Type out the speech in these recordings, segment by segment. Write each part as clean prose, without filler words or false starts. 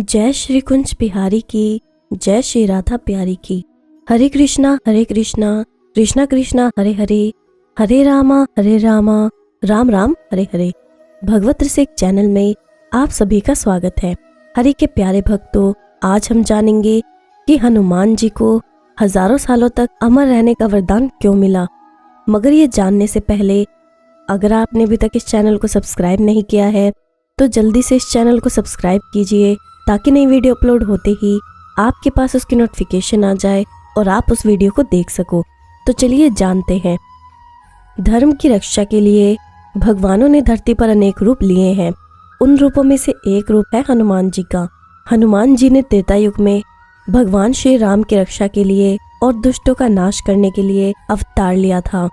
जय श्री कुंज बिहारी की, जय श्री राधा प्यारी की। हरे कृष्णा कृष्णा कृष्णा हरे हरे, हरे रामा राम राम हरे हरे। भगवत रसिक चैनल में आप सभी का स्वागत है। हरि के प्यारे भक्तों, आज हम जानेंगे कि हनुमान जी को हजारों सालों तक अमर रहने का वरदान क्यों मिला। मगर ये जानने से पहले अगर आपने अभी तक इस चैनल को सब्सक्राइब नहीं किया है तो जल्दी से इस चैनल को सब्सक्राइब कीजिए, ताकि नई वीडियो अपलोड होते ही आपके पास उसकी नोटिफिकेशन आ जाए और आप उस वीडियो को देख सको। तो चलिए जानते हैं। धर्म की रक्षा के लिए भगवानों ने धरती पर अनेक रूप लिए हैं। उन रूपों में से एक रूप है हनुमान जी का। हनुमान जी ने त्रेता युग में भगवान श्री राम की रक्षा के लिए और दुष्टों का नाश करने के लिए अवतार लिया था।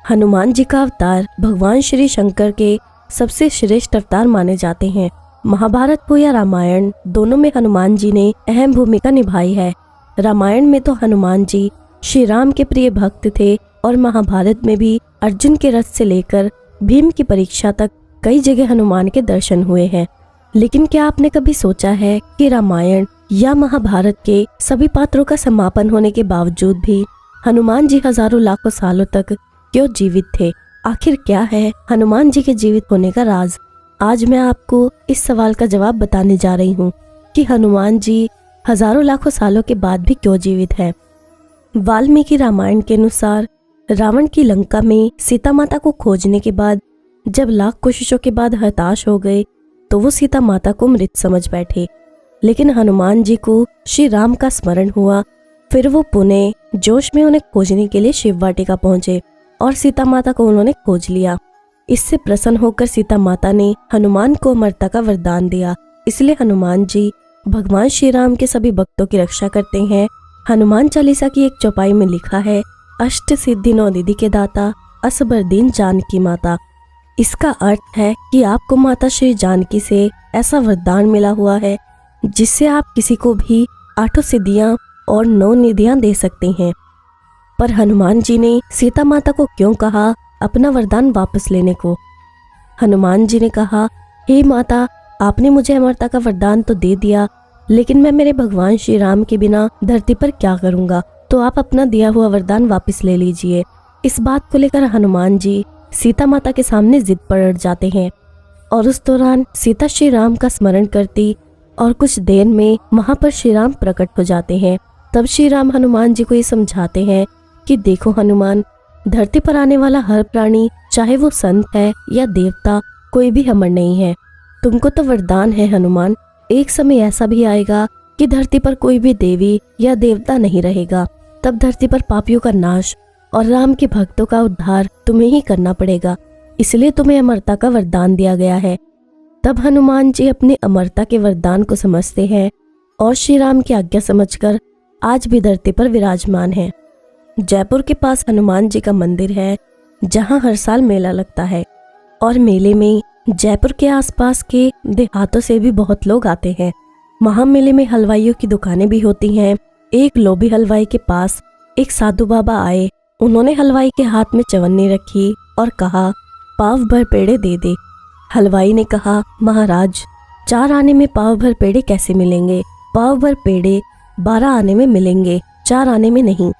हनुमान जी का अवतार भगवान श्री शंकर के सबसे श्रेष्ठ अवतार माने जाते हैं। महाभारत हो या रामायण, दोनों में हनुमान जी ने अहम भूमिका निभाई है। रामायण में तो हनुमान जी श्री राम के प्रिय भक्त थे और महाभारत में भी अर्जुन के रथ से लेकर भीम की परीक्षा तक कई जगह हनुमान के दर्शन हुए हैं। लेकिन क्या आपने कभी सोचा है कि रामायण या महाभारत के सभी पात्रों का समापन होने के बावजूद भी हनुमान जी हजारों लाखों सालों तक क्यों जीवित थे? आखिर क्या है हनुमान जी के जीवित होने का राज? आज मैं आपको इस सवाल का जवाब बताने जा रही हूँ कि हनुमान जी हजारों लाखों सालों के बाद भी क्यों जीवित हैं। वाल्मीकि रामायण के अनुसार रावण की लंका में सीता माता को खोजने के बाद जब लाख कोशिशों के बाद हताश हो गए तो वो सीता माता को मृत समझ बैठे। लेकिन हनुमान जी को श्री राम का स्मरण हुआ। फिर वो पुनः जोश में उन्हें खोजने के लिए शिव वाटिका पहुंचे और सीता माता को उन्होंने खोज लिया। इससे प्रसन्न होकर सीता माता ने हनुमान को अमरता का वरदान दिया। इसलिए हनुमान जी भगवान श्री राम के सभी भक्तों की रक्षा करते हैं। हनुमान चालीसा की एक चौपाई में लिखा है, अष्ट सिद्धि नौ निधि के दाता, असबर दीन जानकी माता। इसका अर्थ है कि आपको माता श्री जानकी से ऐसा वरदान मिला हुआ है जिससे आप किसी को भी 8 सिद्धियां और 9 निधियां दे सकते हैं। पर हनुमान जी ने सीता माता को क्यों कहा अपना वरदान वापस लेने को? हनुमान जी ने कहा, हे माता, आपने मुझे अमरता का वरदान तो दे दिया, लेकिन मैं मेरे भगवान श्री राम के बिना धरती पर क्या करूंगा? तो आप अपना दिया हुआ वरदान वापस ले लीजिए। इस बात को लेकर हनुमान जी सीता माता के सामने जिद पर अड़ जाते हैं और उस दौरान सीता श्री राम का स्मरण करती और कुछ देर में वहां पर श्री राम प्रकट हो जाते हैं। तब श्री राम हनुमान जी को ये समझाते हैं कि देखो हनुमान, धरती पर आने वाला हर प्राणी, चाहे वो संत है या देवता, कोई भी अमर नहीं है। तुमको तो वरदान है हनुमान, एक समय ऐसा भी आएगा कि धरती पर कोई भी देवी या देवता नहीं रहेगा। तब धरती पर पापियों का नाश और राम के भक्तों का उद्धार तुम्हें ही करना पड़ेगा। इसलिए तुम्हें अमरता का वरदान दिया गया है। तब हनुमान जी अपने अमरता के वरदान को समझते हैं और श्री राम की आज्ञा समझकर आज भी धरती पर विराजमान है। जयपुर के पास हनुमान जी का मंदिर है, जहां हर साल मेला लगता है और मेले में जयपुर के आसपास के देहातों से भी बहुत लोग आते हैं। वहां मेले में हलवाइयों की दुकानें भी होती हैं। एक लोभी हलवाई के पास एक साधु बाबा आए। उन्होंने हलवाई के हाथ में चवन्नी रखी और कहा, पाव भर पेड़े दे दे। हलवाई ने कहा, महाराज, 4 आने में पाव भर पेड़े कैसे मिलेंगे? पाव भर पेड़े 12 आने में मिलेंगे, 4 आने में नहीं।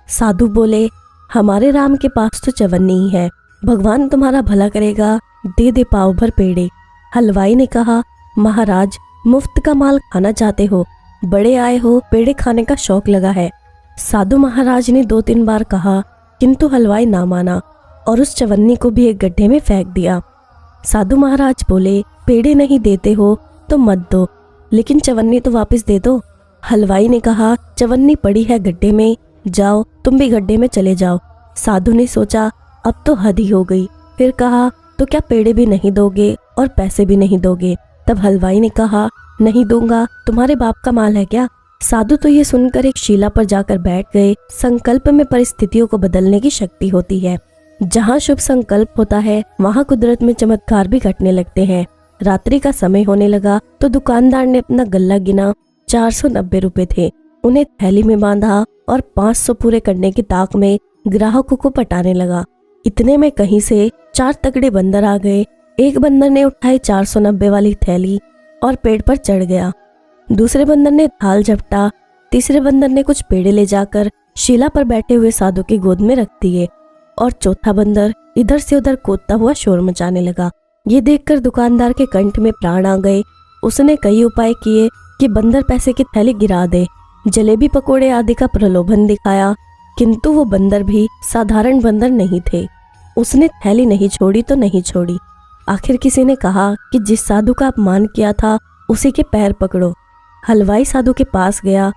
साधु बोले, हमारे राम के पास तो चवन्नी ही है, भगवान तुम्हारा भला करेगा, दे दे पाव भर पेड़े। हलवाई ने कहा, महाराज, मुफ्त का माल खाना चाहते हो, बड़े आए हो, पेड़े खाने का शौक लगा है। साधु महाराज ने 2-3 बार कहा, किंतु हलवाई ना माना और उस चवन्नी को भी एक गड्ढे में फेंक दिया। साधु महाराज बोले, पेड़े नहीं देते हो तो मत दो, लेकिन चवन्नी तो वापस दे दो। हलवाई ने कहा, चवन्नी पड़ी है गड्ढे में, जाओ तुम भी गड्ढे में चले जाओ। साधु ने सोचा, अब तो हद ही हो गई। फिर कहा, तो क्या पेड़े भी नहीं दोगे और पैसे भी नहीं दोगे? तब हलवाई ने कहा, नहीं दूंगा, तुम्हारे बाप का माल है क्या? साधु तो ये सुनकर एक शिला पर जाकर बैठ गए। संकल्प में परिस्थितियों को बदलने की शक्ति होती है। जहाँ शुभ संकल्प होता है वहाँ कुदरत में चमत्कार भी घटने लगते हैं। रात्रि का समय होने लगा तो दुकानदार ने अपना गल्ला गिना। 490 रुपए थे। उन्हें थैली में बांधा और 500 पूरे करने की ताक में ग्राहकों को पटाने लगा। इतने में कहीं से 4 तगड़े बंदर आ गए। एक बंदर ने उठाई 490 वाली थैली और पेड़ पर चढ़ गया। दूसरे बंदर ने थाल झपटा। तीसरे बंदर ने कुछ पेड़े ले जाकर शिला पर बैठे हुए साधु की गोद में रख दिए और चौथा बंदर इधर से उधर कूदता हुआ शोर मचाने लगा। ये देखकर दुकानदार के कंठ में प्राण आ गए। उसने कई उपाय किए कि बंदर पैसे की थैली गिरा दे, जलेबी पकोड़े आदि का प्रलोभन दिखाया, किंतु वो बंदर भी साधारण बंदर नहीं थे। उसने थैली नहीं छोड़ी तो नहीं छोड़ी। आखिर किसी ने कहा कि जिस साधु का अपमान किया था उसी के पैर पकड़ो। हलवाई साधु के पास गया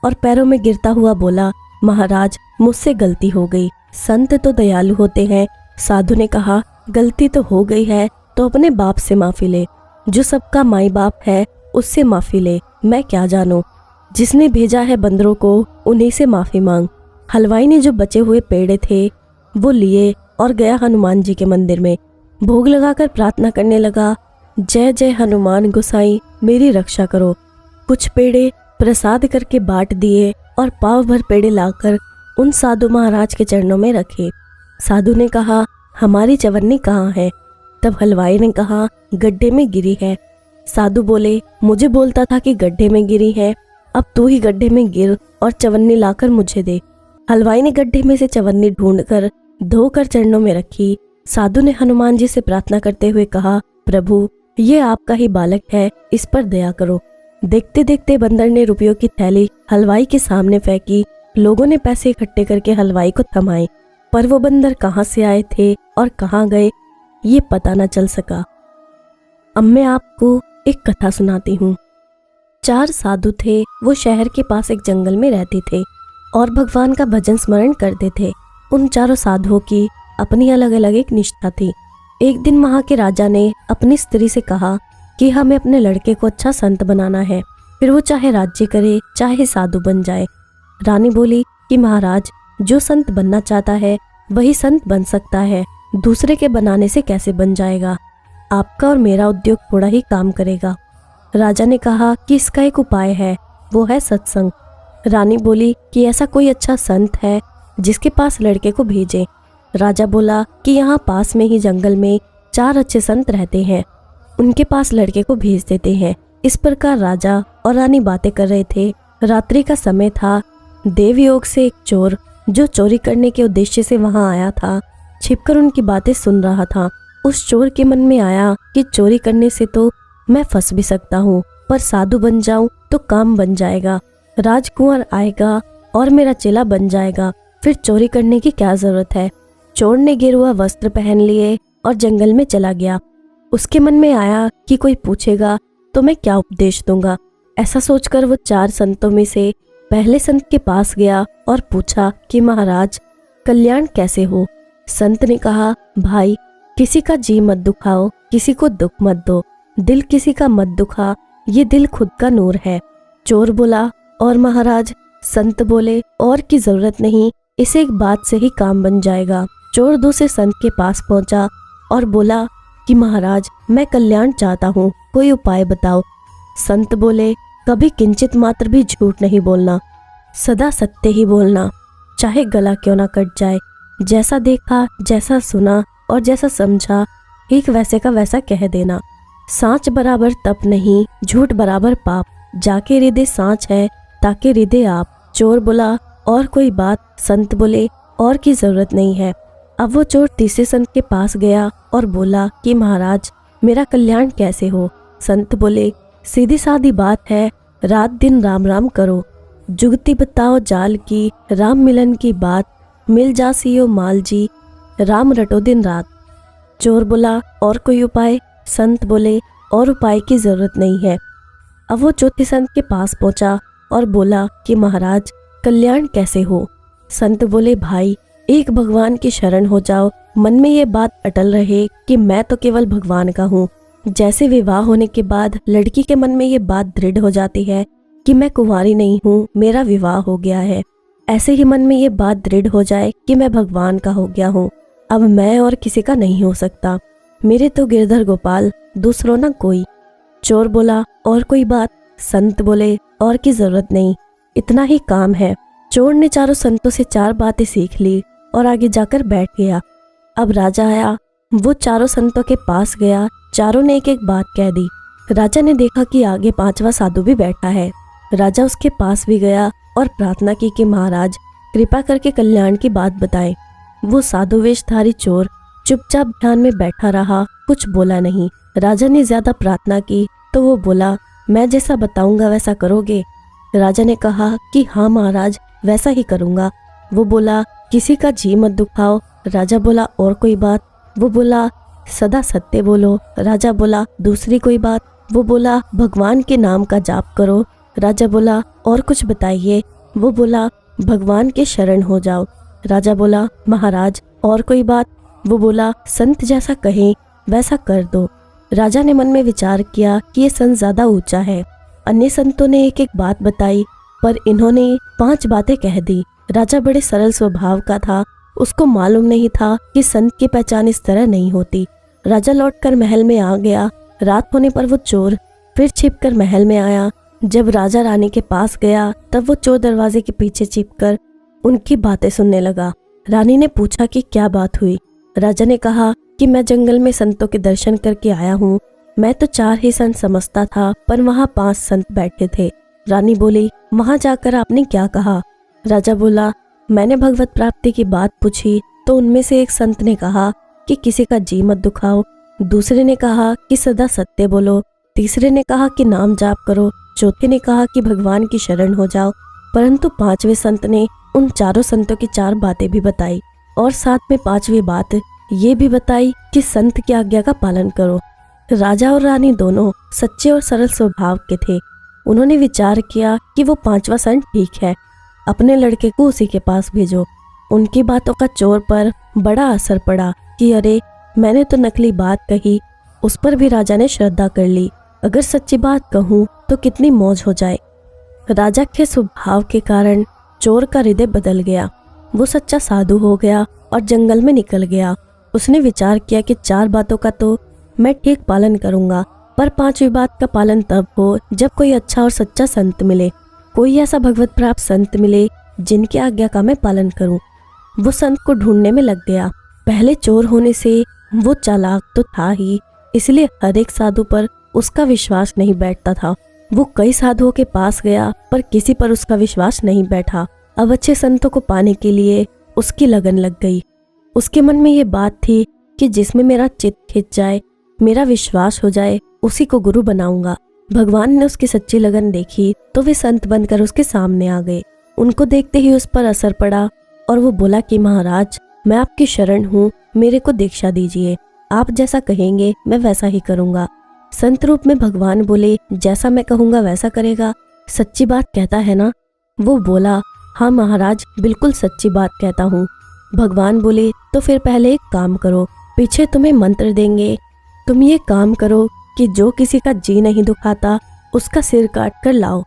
और पैरों में गिरता हुआ बोला, महाराज मुझसे गलती हो गई। संत तो दयालु होते हैं। साधु ने कहा, गलती तो हो गई है तो अपने बाप से माफी ले, जो सबका माई बाप है उससे माफी ले, मैं क्या जानूं। जिसने भेजा है बंदरों को उन्हीं से माफी मांग। हलवाई ने जो बचे हुए पेड़े थे वो लिए और गया हनुमान जी के मंदिर में। भोग लगाकर प्रार्थना करने लगा, जय जय हनुमान गोसाई मेरी रक्षा करो। कुछ पेड़े प्रसाद करके बांट दिए और पाव भर पेड़े लाकर उन साधु महाराज के चरणों में रखे। साधु ने कहा, हमारी चवन्नी कहाँ है? तब हलवाई ने कहा, गड्ढे में गिरी है। साधु बोले, मुझे बोलता था कि गड्ढे में गिरी है, अब तू ही गड्ढे में गिर और चवन्नी लाकर मुझे दे। हलवाई ने गड्ढे में से चवन्नी ढूंढकर धोकर चरणों में रखी। साधु ने हनुमान जी से प्रार्थना करते हुए कहा, प्रभु ये आपका ही बालक है, इस पर दया करो। देखते देखते बंदर ने रुपयों की थैली हलवाई के सामने फेंकी। लोगों ने पैसे इकट्ठे करके हलवाई को थमाए, पर वो बंदर कहाँ से आए थे और कहाँ गए ये पता न चल सका। अब मैं आपको एक कथा सुनाती हूँ। 4 साधु थे। वो शहर के पास एक जंगल में रहते थे और भगवान का भजन स्मरण करते थे। उन चारों साधुओं की अपनी अलग अलग एक निष्ठा थी। एक दिन वहाँ के राजा ने अपनी स्त्री से कहा कि हमें अपने लड़के को अच्छा संत बनाना है, फिर वो चाहे राज्य करे चाहे साधु बन जाए। रानी बोली कि महाराज, जो संत बनना चाहता है वही संत बन सकता है, दूसरे के बनाने से कैसे बन जाएगा? आपका और मेरा उद्योग थोड़ा ही काम करेगा। राजा ने कहा कि इसका एक उपाय है, वो है सत्संग। रानी बोली कि ऐसा कोई अच्छा संत है जिसके पास लड़के को भेजें। राजा बोला कि यहाँ पास में ही जंगल में 4 अच्छे संत रहते हैं, उनके पास लड़के को भेज देते हैं। इस प्रकार राजा और रानी बातें कर रहे थे। रात्रि का समय था। देवयोग से एक चोर जो चोरी करने के उद्देश्य से वहां आया था, छिपकर उनकी बातें सुन रहा था। उस चोर के मन में आया कि चोरी करने से तो मैं फंस भी सकता हूँ, पर साधु बन जाऊं तो काम बन जाएगा, राजकुंवर आएगा और मेरा चेला बन जाएगा, फिर चोरी करने की क्या जरूरत है। चोर ने गेरुआ वस्त्र पहन लिए और जंगल में चला गया। उसके मन में आया कि कोई पूछेगा तो मैं क्या उपदेश दूंगा। ऐसा सोचकर वो 4 संतों में से पहले संत के पास गया और पूछा कि महाराज कल्याण कैसे हो? संत ने कहा, भाई किसी का जी मत दुखाओ, किसी को दुख मत दो, दिल किसी का मत दुखा, ये दिल खुद का नूर है। चोर बोला, और महाराज? संत बोले, और की जरूरत नहीं, इसे एक बात से ही काम बन जाएगा। चोर दूसरे संत के पास पहुंचा और बोला कि महाराज मैं कल्याण चाहता हूँ, कोई उपाय बताओ। संत बोले, कभी किंचित मात्र भी झूठ नहीं बोलना, सदा सत्य ही बोलना, चाहे गला क्यों ना कट जाए। जैसा देखा, जैसा सुना और जैसा समझा, एक वैसे का वैसा कह देना। सांच बराबर तप नहीं, झूठ बराबर पाप, जाके हृदय सांच है ताके हृदय आप। चोर बोला, और कोई बात? संत बोले, और की जरूरत नहीं है। अब वो चोर तीसरे संत के पास गया और बोला कि महाराज मेरा कल्याण कैसे हो? संत बोले, सीधी सादी बात है, रात दिन राम राम करो, जुगती बताओ जाल की, राम मिलन की बात, मिल जासियो माल जी, राम रटो दिन रात। चोर बोला, और कोई उपाय? संत बोले, और उपाय की जरूरत नहीं है। अब वो चौथे संत के पास पहुंचा और बोला कि महाराज कल्याण कैसे हो? संत बोले, भाई एक भगवान की शरण हो जाओ, मन में ये बात अटल रहे कि मैं तो केवल भगवान का हूँ। जैसे विवाह होने के बाद लड़की के मन में ये बात दृढ़ हो जाती है कि मैं कुंवारी नहीं हूँ, मेरा विवाह हो गया है, ऐसे ही मन में ये बात दृढ़ हो जाए कि मैं भगवान का हो गया हूँ, अब मैं और किसी का नहीं हो सकता, मेरे तो गिरधर गोपाल, दूसरों ना कोई। चोर बोला, और कोई बात? संत बोले, और की जरूरत नहीं, इतना ही काम है। चोर ने चारों संतों से 4 बातें सीख ली और आगे जाकर बैठ गया। अब राजा आया, वो चारों संतों के पास गया, चारों ने एक एक बात कह दी। राजा ने देखा कि आगे 5वां साधु भी बैठा है। राजा उसके पास भी गया और प्रार्थना की कि महाराज कृपा करके कल्याण की बात बताएं। वो साधु वेशधारी चोर चुपचाप ध्यान में बैठा रहा, कुछ बोला नहीं। राजा ने ज्यादा प्रार्थना की तो वो बोला, मैं जैसा बताऊंगा वैसा करोगे? राजा ने कहा कि हाँ महाराज, वैसा ही करूंगा। वो बोला, किसी का जी मत दुखाओ। राजा बोला, और कोई बात? वो बोला, सदा सत्य बोलो। राजा बोला, दूसरी कोई बात? वो बोला, भगवान के नाम का जाप करो। राजा बोला, और कुछ बताइए? वो बोला, भगवान के शरण हो जाओ। राजा बोला, महाराज और कोई बात? वो बोला, संत जैसा कहें वैसा कर दो। राजा ने मन में विचार किया कि ये संत ज्यादा ऊंचा है। अन्य संतों ने एक एक बात बताई, पर इन्होंने 5 बातें कह दी। राजा बड़े सरल स्वभाव का था, उसको मालूम नहीं था कि संत की पहचान इस तरह नहीं होती। राजा लौटकर महल में आ गया। रात होने पर वो चोर फिर छिपकर महल में आया। जब राजा रानी के पास गया तब वो चोर दरवाजे के पीछे छिपकर उनकी बातें सुनने लगा। रानी ने पूछा कि क्या बात हुई? राजा ने कहा कि मैं जंगल में संतों के दर्शन करके आया हूँ। मैं तो 4 ही संत समझता था, पर वहाँ 5 संत बैठे थे। रानी बोली, वहाँ जाकर आपने क्या कहा? राजा बोला, मैंने भगवत प्राप्ति की बात पूछी तो उनमें से एक संत ने कहा कि किसी का जी मत दुखाओ। दूसरे ने कहा कि सदा सत्य बोलो। तीसरे ने कहा कि नाम जाप करो। चौथे ने कहा कि भगवान की शरण हो जाओ। परंतु 5वें संत ने उन चारों संतों की 4 बातें भी बताई और साथ में 5वीं बात ये भी बताई कि संत की आज्ञा का पालन करो। राजा और रानी दोनों सच्चे और सरल स्वभाव के थे। उन्होंने विचार किया कि वो 5वां संत ठीक है, अपने लड़के को उसी के पास भेजो। उनकी बातों का चोर पर बड़ा असर पड़ा कि अरे, मैंने तो नकली बात कही। उस पर भी राजा ने श्रद्धा कर ली। अगर सच्ची बात कहूँ तो कितनी मौज हो जाए। राजा के स्वभाव के कारण चोर का हृदय बदल गया। वो सच्चा साधु हो गया और जंगल में निकल गया। उसने विचार किया कि 4 बातों का तो मैं ठीक पालन करूंगा, पर 5वीं बात का पालन तब हो जब कोई अच्छा और सच्चा संत मिले, कोई ऐसा भगवत प्राप्त संत मिले जिनकी आज्ञा का मैं पालन करूं। वो संत को ढूंढने में लग गया। पहले चोर होने से वो चालाक तो था ही, इसलिए हर एक साधु पर उसका विश्वास नहीं बैठता था। वो कई साधुओं के पास गया पर किसी पर उसका विश्वास नहीं बैठा। अब अच्छे संतों को पाने के लिए उसकी लगन लग गई। उसके मन में ये बात थी कि जिसमें मेरा चित्त खिंच जाए, मेरा विश्वास हो जाए, उसी को गुरु बनाऊंगा। भगवान ने उसकी सच्ची लगन देखी तो वे संत बनकर उसके सामने आ गए। उनको देखते ही उस पर असर पड़ा और वो बोला कि महाराज, मैं आपकी शरण हूँ, मेरे को दीक्षा दीजिए। आप जैसा कहेंगे मैं वैसा ही करूँगा। संत रूप में भगवान बोले, जैसा मैं कहूँगा वैसा करेगा, सच्ची बात कहता है ना? वो बोला, हाँ महाराज, बिल्कुल सच्ची बात कहता हूँ। भगवान बोले, तो फिर पहले एक काम करो, पीछे तुम्हें मंत्र देंगे। तुम ये काम करो कि जो किसी का जी नहीं दुखाता उसका सिर काट कर लाओ,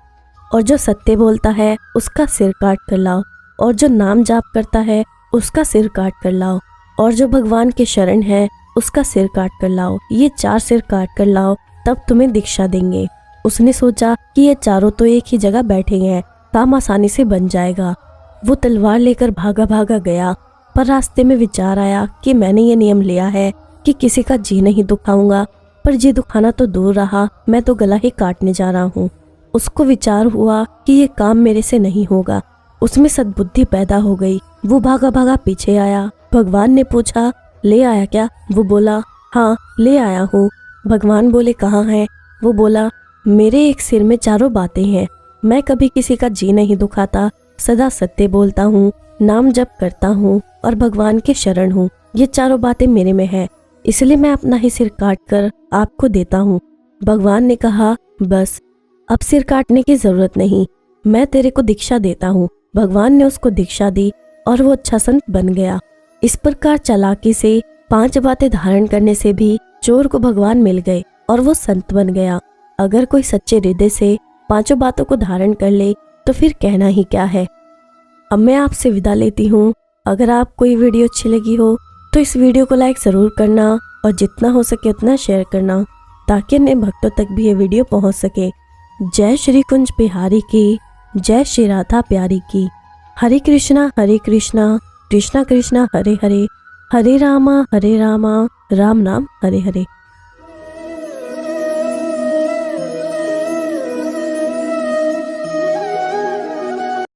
और जो सत्य बोलता है उसका सिर काट कर लाओ, और जो नाम जाप करता है उसका सिर काट कर लाओ, और जो भगवान के शरण है उसका सिर काट कर लाओ। ये 4 सिर काट कर लाओ, तब तुम्हें दीक्षा देंगे। उसने सोचा कि ये चारों तो एक ही जगह बैठे हैं, काम आसानी से बन जाएगा। वो तलवार लेकर भागा भागा गया, पर रास्ते में विचार आया कि मैंने ये नियम लिया है कि किसी का जी नहीं दुखाऊंगा, पर जी दुखाना तो दूर रहा, मैं तो गला ही काटने जा रहा हूँ। उसको विचार हुआ कि ये काम मेरे से नहीं होगा। उसमें सद्बुद्धि पैदा हो गई। वो भागा भागा पीछे आया। भगवान ने पूछा, ले आया क्या? वो बोला, हाँ ले आया हूँ। भगवान बोले, कहाँ है? वो बोला, मेरे एक सिर में 4 बातें हैं। मैं कभी किसी का जी नहीं दुखाता, सदा सत्य बोलता हूँ, नाम जप करता हूँ और भगवान के शरण हूँ। ये 4 बातें मेरे में है, इसलिए मैं अपना ही सिर काट कर आपको देता हूँ। भगवान ने कहा, बस अब सिर काटने की जरूरत नहीं, मैं तेरे को दीक्षा देता हूँ। भगवान ने उसको दीक्षा दी और वो अच्छा संत बन गया। इस प्रकार चालाकी से 5 बातें धारण करने से भी चोर को भगवान मिल गए और वो संत बन गया। अगर कोई सच्चे हृदय से 5 बातों को धारण कर ले तो फिर कहना ही क्या है। अब मैं आपसे विदा लेती हूँ। अगर आपको ये वीडियो अच्छी लगी हो तो इस वीडियो को लाइक ज़रूर करना और जितना हो सके उतना शेयर करना, ताकि अन्य भक्तों तक भी ये वीडियो पहुँच सके। जय श्री कुंज बिहारी की, जय श्री राधा प्यारी की। हरे कृष्णा कृष्णा कृष्णा हरे हरे, हरे रामा राम राम हरे हरे।